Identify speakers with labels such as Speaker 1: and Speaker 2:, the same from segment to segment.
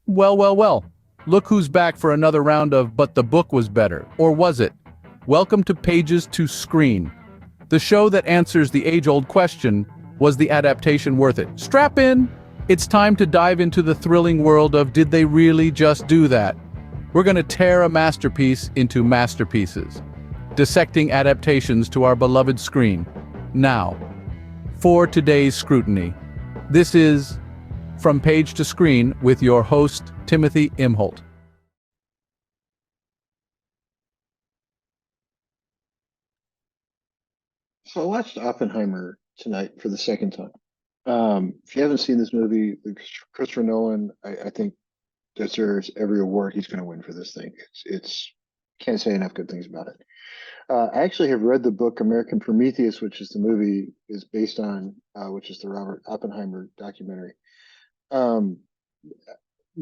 Speaker 1: Well, well, well. Look who's back for another round of But the Book Was Better. Or was it? Welcome to Pages to Screen, the show that answers the age-old question, was the adaptation worth it? Strap in! It's time to dive into the thrilling world of did they really just do that? We're going to tear a masterpiece into masterpieces, dissecting adaptations to our beloved screen. Now, for today's scrutiny, this is From Page to Screen with your host, Timothy Imholt.
Speaker 2: So I watched Oppenheimer tonight for the second time. If you haven't seen this movie, Christopher Nolan, I think deserves every award he's going to win for this thing. It's can't say enough good things about it. I actually have read the book American Prometheus, which is the movie is based on, which is the Robert Oppenheimer documentary. Um,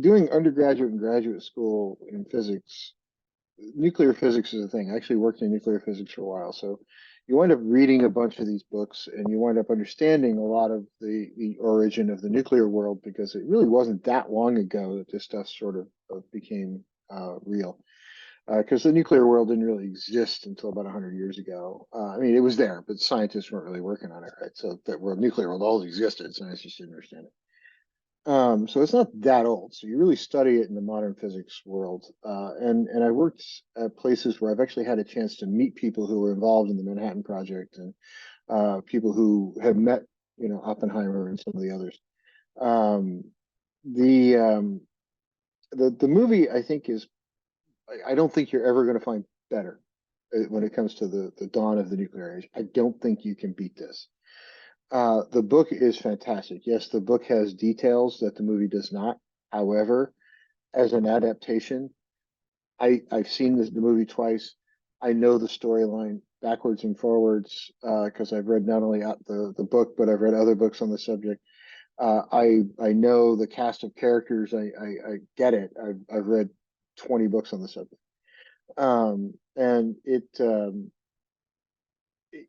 Speaker 2: Doing undergraduate and graduate school in physics, nuclear physics is a thing. I actually worked in nuclear physics for a while, so you wind up reading a bunch of these books, and you wind up understanding a lot of the origin of the nuclear world because it really wasn't that long ago that this stuff sort of became real. Because the nuclear world didn't really exist until about 100 years ago. I mean, it was there, but scientists weren't really working on it, right? So that world, nuclear world, always existed. Scientists just didn't understand it. So it's not that old. So you really study it in the modern physics world. And I worked at places where I've actually had a chance to meet people who were involved in the Manhattan Project and people who have met, Oppenheimer and some of the others. Um, the the movie I think is I don't think you're ever going to find better when it comes to the dawn of the nuclear age. I don't think you can beat this. The book is fantastic. Yes, the book has details that the movie does not. However, as an adaptation, I've seen the movie twice. I know the storyline backwards and forwards because I've read not only the book, but I've read other books on the subject. I know the cast of characters. I get it. I've read 20 books on the subject. And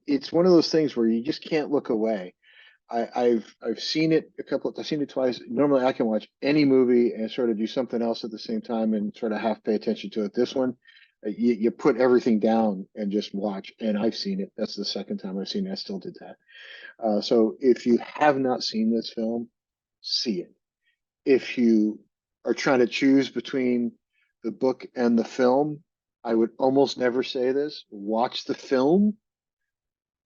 Speaker 2: it's one of those things where you just can't look away. I've seen it a couple. I've seen it twice. Normally, I can watch any movie and sort of do something else at the same time and sort of half pay attention to it. This one, you put everything down and just watch. And I've seen it. That's the second time I've seen it. I still did that. So if you have not seen this film, see it. If you are trying to choose between the book and the film, I would almost never say this. Watch the film,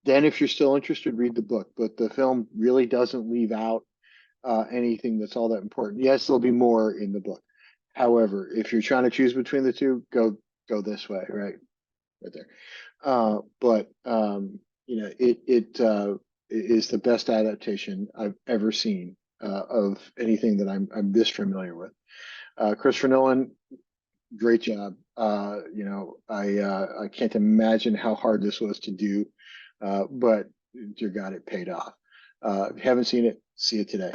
Speaker 2: then, if you're still interested, read the book. But the film really doesn't leave out anything that's all that important. Yes, there'll be more in the book. However, if you're trying to choose between the two, go this way, right there. But it is the best adaptation I've ever seen of anything that I'm this familiar with. Christopher Nolan, great job. I can't imagine how hard this was to do, but dear God, it paid off. If you haven't seen it, see it today.